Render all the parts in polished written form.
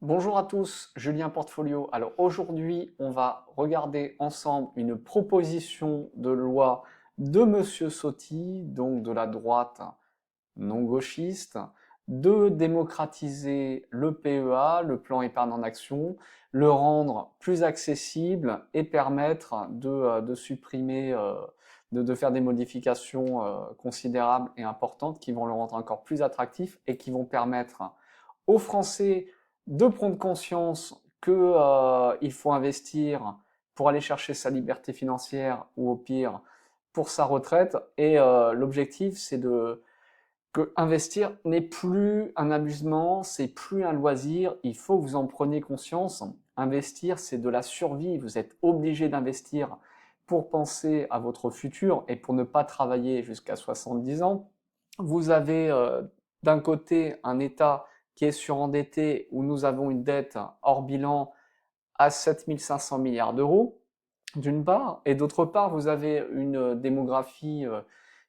Bonjour à tous, Julien Portfolio. Alors aujourd'hui, on va regarder ensemble une proposition de loi de Monsieur Sotti, donc de la droite non gauchiste, de démocratiser le PEA, le plan épargne en action, le rendre plus accessible et permettre de supprimer, de faire des modifications considérables et importantes qui vont le rendre encore plus attractif et qui vont permettre aux Français de prendre conscience que il faut investir pour aller chercher sa liberté financière ou au pire pour sa retraite. Et l'objectif, c'est de que investir n'est plus un amusement, c'est plus un loisir. Il faut que vous en preniez conscience. Investir, c'est de la survie. Vous êtes obligé d'investir pour penser à votre futur et pour ne pas travailler jusqu'à 70 ans. Vous avez d'un côté un État qui est surendetté où nous avons une dette hors bilan à 7500 milliards d'euros, d'une part, et d'autre part, vous avez une démographie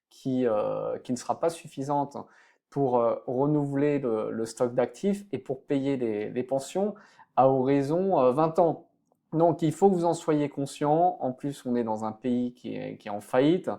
qui ne sera pas suffisante pour renouveler le stock d'actifs et pour payer les pensions à horizon 20 ans. Donc il faut que vous en soyez conscient. En plus, on est dans un pays qui est en faillite.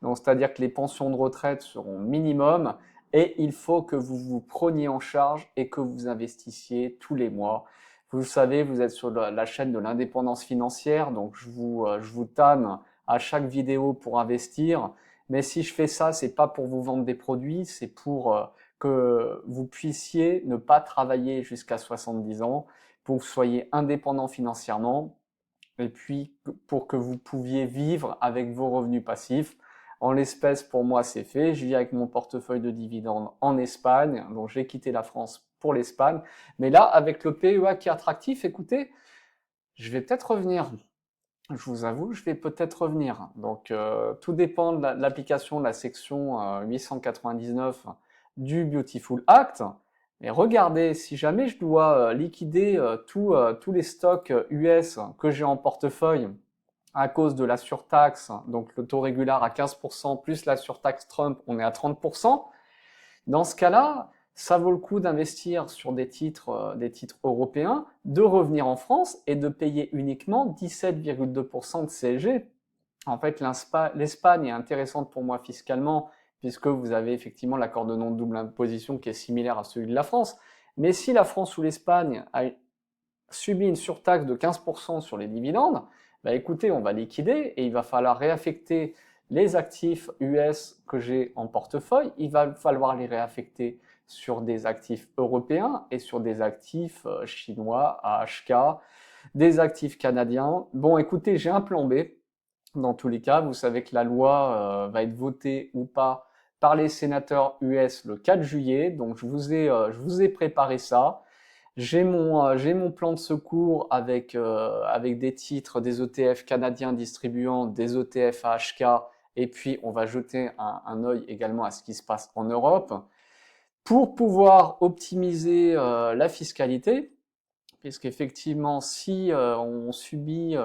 Donc c'est-à-dire que les pensions de retraite seront minimum et il faut que vous vous preniez en charge et que vous investissiez tous les mois. Vous le savez, vous êtes sur la chaîne de l'indépendance financière, donc je vous tanne à chaque vidéo pour investir. Mais si je fais ça, c'est pas pour vous vendre des produits, c'est pour que vous puissiez ne pas travailler jusqu'à 70 ans, pour que vous soyez indépendant financièrement, et puis pour que vous pouviez vivre avec vos revenus passifs. En l'espèce, pour moi, c'est fait. Je vis avec mon portefeuille de dividendes en Espagne, donc j'ai quitté la France pour l'Espagne. Mais là, avec le PEA qui est attractif, écoutez, je vais peut-être revenir. Je vous avoue, je vais peut-être revenir. Donc, tout dépend de l'application de la section 899 du Beautiful Act. Mais regardez, si jamais je dois liquider tous les stocks US que j'ai en portefeuille à cause de la surtaxe, donc le taux régulier à 15%, plus la surtaxe Trump, on est à 30%. Dans ce cas-là, ça vaut le coup d'investir sur des titres européens, de revenir en France et de payer uniquement 17,2% de CSG. En fait, l'Espagne est intéressante pour moi fiscalement, puisque vous avez effectivement l'accord de non-double imposition qui est similaire à celui de la France. Mais si la France ou l'Espagne a subi une surtaxe de 15% sur les dividendes, bah écoutez, on va liquider et il va falloir réaffecter les actifs US que j'ai en portefeuille, il va falloir les réaffecter sur des actifs européens et sur des actifs chinois, AHK, des actifs canadiens. Bon, écoutez, j'ai un plan B. Dans tous les cas, vous savez que la loi va être votée ou pas par les sénateurs US le 4 juillet, donc je vous ai préparé ça. J'ai mon plan de secours avec des titres, des ETF canadiens distribuant des ETF AHK, et puis on va jeter un œil également à ce qui se passe en Europe pour pouvoir optimiser la fiscalité, puisqu'effectivement, si on subit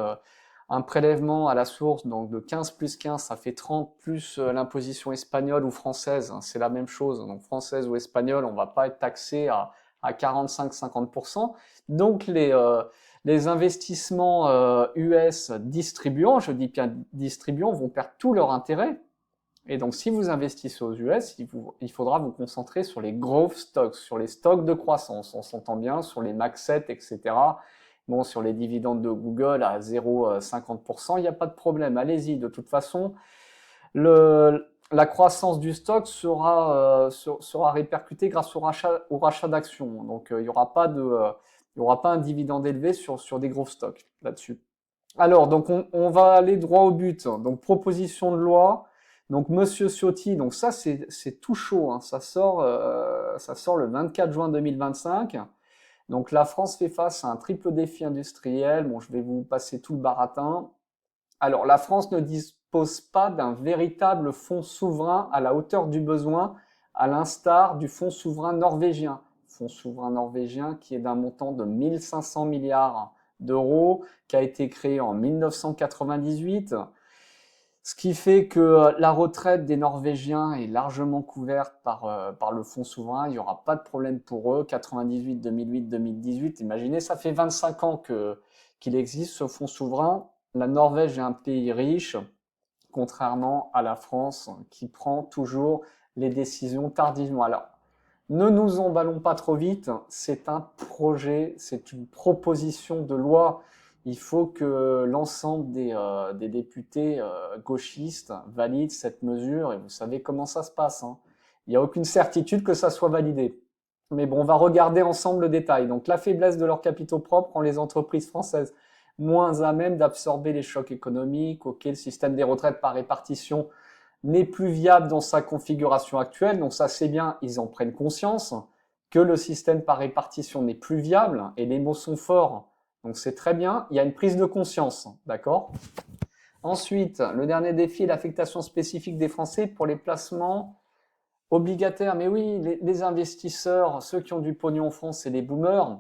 un prélèvement à la source, donc de 15 plus 15, ça fait 30 plus l'imposition espagnole ou française, hein, c'est la même chose, donc française ou espagnole, on va pas être taxé à 45-50%. Donc les investissements US distribuants, je dis bien distribuants, vont perdre tout leur intérêt. Et donc, si vous investissez aux US, il faudra vous concentrer sur les growth stocks, sur les stocks de croissance. On s'entend bien sur les Max 7, etc. Bon, sur les dividendes de Google à 0,50%, il n'y a pas de problème. Allez-y. De toute façon, la croissance du stock sera répercutée grâce au rachat d'actions. Donc, il y aura pas un dividende élevé sur des gros stocks là-dessus. Alors, donc on va aller droit au but. Donc, proposition de loi. Donc, Monsieur Ciotti, donc ça c'est tout chaud, hein. Ça sort le 24 juin 2025. Donc, la France fait face à un triple défi industriel. Bon, je vais vous passer tout le baratin. Alors, la France ne dispose pas d'un véritable fonds souverain à la hauteur du besoin, à l'instar du fonds souverain norvégien. Fonds souverain norvégien qui est d'un montant de 1500 milliards d'euros, qui a été créé en 1998. Ce qui fait que la retraite des Norvégiens est largement couverte par le fonds souverain. Il n'y aura pas de problème pour eux. 98, 2008, 2018, imaginez, ça fait 25 ans qu'il existe ce fonds souverain. La Norvège est un pays riche, contrairement à la France qui prend toujours les décisions tardivement. Alors, ne nous emballons pas trop vite, c'est un projet, c'est une proposition de loi. Il faut que l'ensemble des députés gauchistes valident cette mesure et vous savez comment ça se passe, hein. Il n'y a aucune certitude que ça soit validé. Mais bon, on va regarder ensemble le détail. Donc la faiblesse de leurs capitaux propres rend les entreprises françaises moins à même d'absorber les chocs économiques. Ok, le système des retraites par répartition n'est plus viable dans sa configuration actuelle. Donc ça c'est bien, ils en prennent conscience que le système par répartition n'est plus viable et les mots sont forts. Donc c'est très bien, il y a une prise de conscience, d'accord? Ensuite, le dernier défi est l'affectation spécifique des Français pour les placements obligataires. Mais oui, les investisseurs, ceux qui ont du pognon en France, c'est les boomers.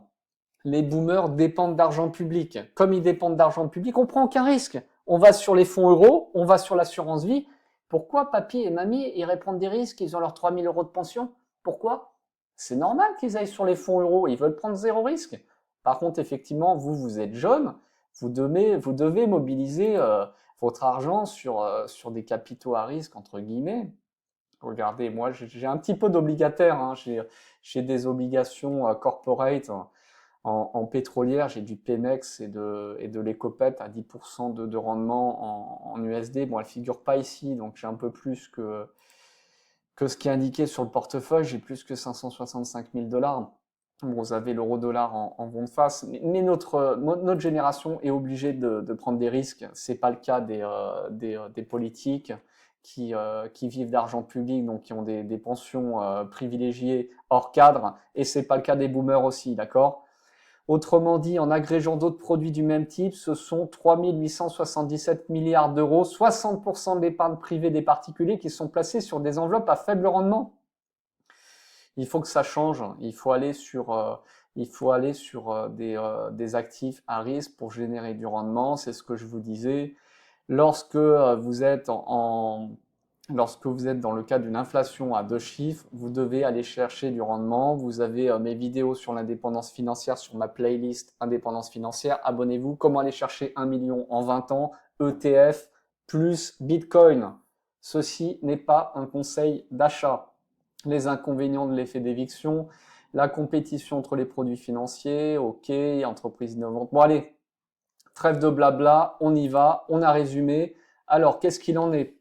Les boomers dépendent d'argent public. Comme ils dépendent d'argent public, on prend aucun risque. On va sur les fonds euros, on va sur l'assurance vie. Pourquoi papy et mamie iraient prendre des risques? Ils ont leurs 3000 euros de pension. Pourquoi? C'est normal qu'ils aillent sur les fonds euros. Ils veulent prendre zéro risque. Par contre, effectivement, vous êtes jeune. Vous devez mobiliser votre argent sur des capitaux à risque, entre guillemets. Regardez, moi, j'ai un petit peu d'obligataire, hein. J'ai des obligations corporate en pétrolière, j'ai du Pemex et de l'Ecopet à 10% de rendement en USD. Bon, elle figure pas ici, donc j'ai un peu plus que ce qui est indiqué sur le portefeuille. J'ai plus que 565 000 $. Bon, vous avez l'euro-dollar en vente face, mais notre génération est obligée de prendre des risques. C'est pas le cas des politiques qui vivent d'argent public, donc qui ont des pensions privilégiées hors cadre, et c'est pas le cas des boomers aussi, d'accord? Autrement dit, en agrégeant d'autres produits du même type, ce sont 3 877 milliards d'euros, 60% de l'épargne privée des particuliers qui sont placés sur des enveloppes à faible rendement. Il faut que ça change. Il faut aller sur des actifs à risque pour générer du rendement. C'est ce que je vous disais. Lorsque vous êtes lorsque vous êtes dans le cas d'une inflation à 2 chiffres, vous devez aller chercher du rendement. Vous avez mes vidéos sur l'indépendance financière sur ma playlist Indépendance financière. Abonnez-vous. Comment aller chercher 1 million en 20 ans, ETF plus Bitcoin. Ceci n'est pas un conseil d'achat. Les inconvénients de l'effet d'éviction, la compétition entre les produits financiers, ok, entreprises innovantes. Bon allez, trêve de blabla, on y va, on a résumé. Alors, qu'est-ce qu'il en est?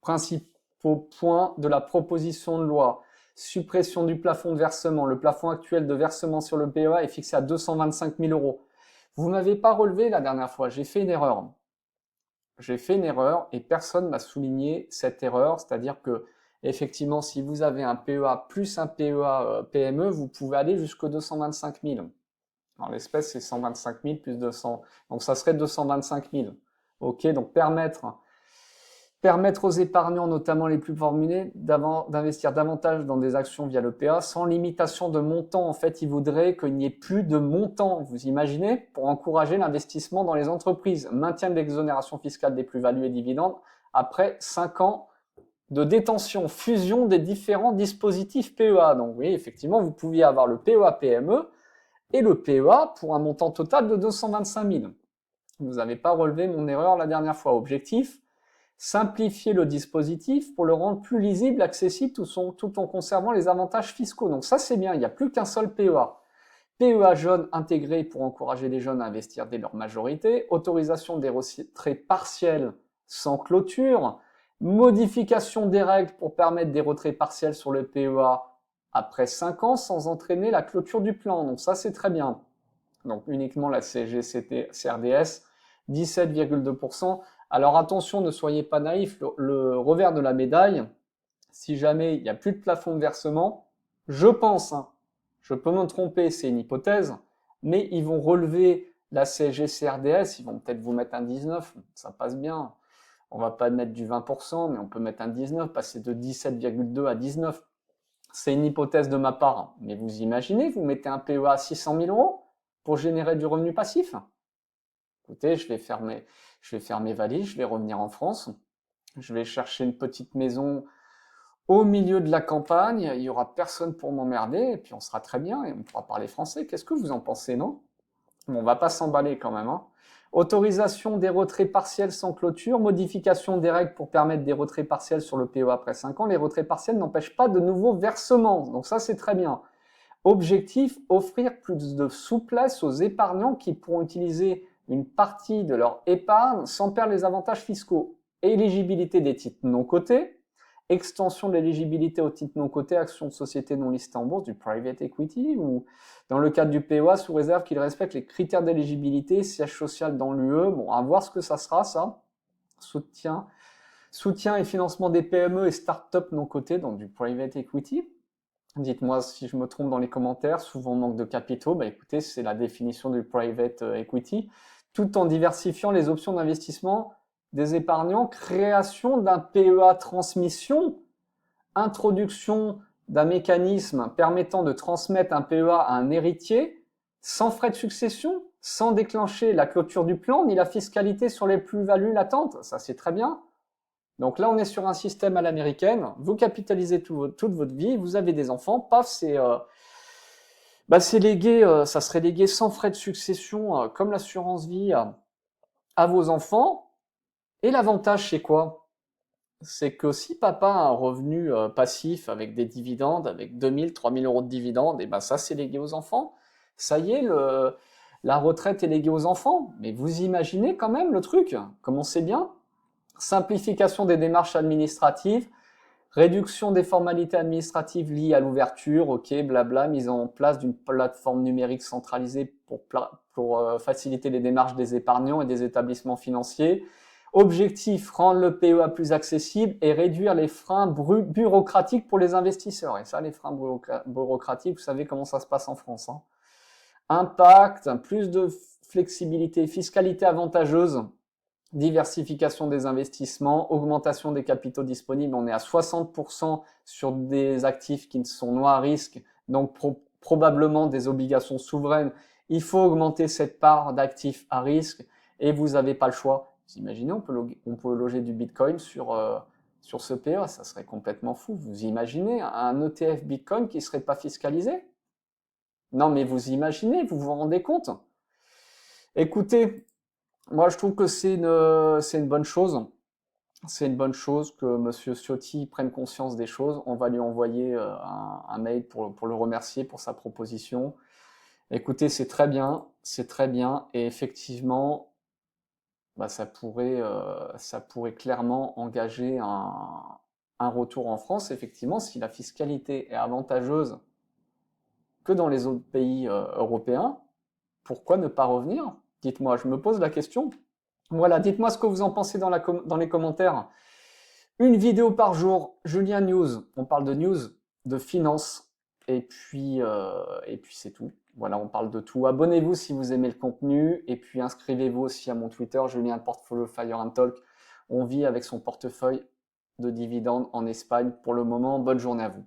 Principaux points de la proposition de loi. Suppression du plafond de versement. Le plafond actuel de versement sur le PEA est fixé à 225 000 euros. Vous m'avez pas relevé la dernière fois, j'ai fait une erreur. J'ai fait une erreur et personne m'a souligné cette erreur, c'est-à-dire que effectivement, si vous avez un PEA plus un PEA PME, vous pouvez aller jusqu'aux 225 000. En l'espèce, c'est 125 000 plus 200. Donc, ça serait 225 000. OK, donc permettre aux épargnants, notamment les plus fortunés, d'investir davantage dans des actions via le PA sans limitation de montant. En fait, ils voudraient qu'il n'y ait plus de montant, vous imaginez, pour encourager l'investissement dans les entreprises. Maintien de l'exonération fiscale des plus-values et dividendes après 5 ans de détention, fusion des différents dispositifs PEA. Donc oui, effectivement, vous pouviez avoir le PEA PME et le PEA pour un montant total de 225 000. Vous n'avez pas relevé mon erreur la dernière fois. Objectif, simplifier le dispositif pour le rendre plus lisible, accessible, tout en conservant les avantages fiscaux. Donc ça, c'est bien, il n'y a plus qu'un seul PEA. PEA jeunes intégré pour encourager les jeunes à investir dès leur majorité, autorisation des retraits partiels sans clôture, modification des règles pour permettre des retraits partiels sur le PEA après 5 ans sans entraîner la clôture du plan. Donc ça, c'est très bien. Donc uniquement la CGCRDS, 17,2%. Alors attention, ne soyez pas naïfs, le revers de la médaille, si jamais il n'y a plus de plafond de versement, je pense, hein, je peux me tromper, c'est une hypothèse, mais ils vont relever la CSG-CRDS, ils vont peut-être vous mettre un 19, ça passe bien. On va pas mettre du 20%, mais on peut mettre un 19, passer de 17,2 à 19. C'est une hypothèse de ma part, mais vous imaginez, vous mettez un PEA à 600 000 euros pour générer du revenu passif? Écoutez, je vais faire mes valises, je vais revenir en France, Je vais chercher une petite maison au milieu de la campagne, il y aura personne pour m'emmerder, et puis on sera très bien, et on pourra parler français. Qu'est-ce que vous en pensez, non? Bon, on va pas s'emballer quand même, hein. Autorisation des retraits partiels sans clôture, modification des règles pour permettre des retraits partiels sur le PEA après 5 ans. Les retraits partiels n'empêchent pas de nouveaux versements, donc ça c'est très bien. Objectif, offrir plus de souplesse aux épargnants qui pourront utiliser une partie de leur épargne sans perdre les avantages fiscaux. Éligibilité des titres non cotés, extension de l'éligibilité aux titres non cotés, actions de société non listées en bourse, du private equity, ou dans le cadre du PEA, sous réserve qu'il respecte les critères d'éligibilité, siège social dans l'UE. Bon, à voir ce que ça sera, ça. Soutien et financement des PME et start-up non cotées, donc du private equity. Dites-moi si je me trompe dans les commentaires, souvent manque de capitaux. Bah écoutez, c'est la définition du private equity, tout en diversifiant les options d'investissement des épargnants, création d'un PEA transmission, introduction d'un mécanisme permettant de transmettre un PEA à un héritier, sans frais de succession, sans déclencher la clôture du plan, ni la fiscalité sur les plus-values latentes. Ça, c'est très bien. Donc là, on est sur un système à l'américaine. Vous capitalisez toute votre vie, vous avez des enfants, paf, c'est légué, ça serait légué sans frais de succession, comme l'assurance vie, à vos enfants. Et l'avantage, c'est quoi? C'est que si papa a un revenu passif avec des dividendes, avec 2000, 3000 euros de dividendes, et ben ça, c'est légué aux enfants. Ça y est, la retraite est léguée aux enfants. Mais vous imaginez quand même le truc, comment c'est bien? Simplification des démarches administratives, réduction des formalités administratives liées à l'ouverture, ok, blabla, mise en place d'une plateforme numérique centralisée pour faciliter les démarches des épargnants et des établissements financiers. Objectif, rendre le PEA plus accessible et réduire les freins bureaucratiques pour les investisseurs. Et ça, les freins bureaucratiques, vous savez comment ça se passe en France, hein. Impact, plus de flexibilité, fiscalité avantageuse, diversification des investissements, augmentation des capitaux disponibles. On est à 60% sur des actifs qui sont non à risque, donc probablement des obligations souveraines. Il faut augmenter cette part d'actifs à risque et vous n'avez pas le choix. Vous imaginez, on peut loger du Bitcoin sur ce PEA, ça serait complètement fou. Vous imaginez un ETF Bitcoin qui ne serait pas fiscalisé? Non, mais vous imaginez, vous vous rendez compte? Écoutez, moi, je trouve que c'est une bonne chose. C'est une bonne chose que Monsieur Ciotti prenne conscience des choses. On va lui envoyer un mail pour le remercier pour sa proposition. Écoutez, c'est très bien, et effectivement, bah, ça pourrait clairement engager un retour en France. Effectivement, si la fiscalité est avantageuse que dans les autres pays européens, pourquoi ne pas revenir? Dites-moi, je me pose la question. Voilà, dites-moi ce que vous en pensez dans les commentaires. Une vidéo par jour, Julien News. On parle de news, de finance, et puis c'est tout. Voilà, on parle de tout. Abonnez-vous si vous aimez le contenu, et puis inscrivez-vous aussi à mon Twitter, Julien Portfolio Fire and Talk. On vit avec son portefeuille de dividendes en Espagne pour le moment. Bonne journée à vous.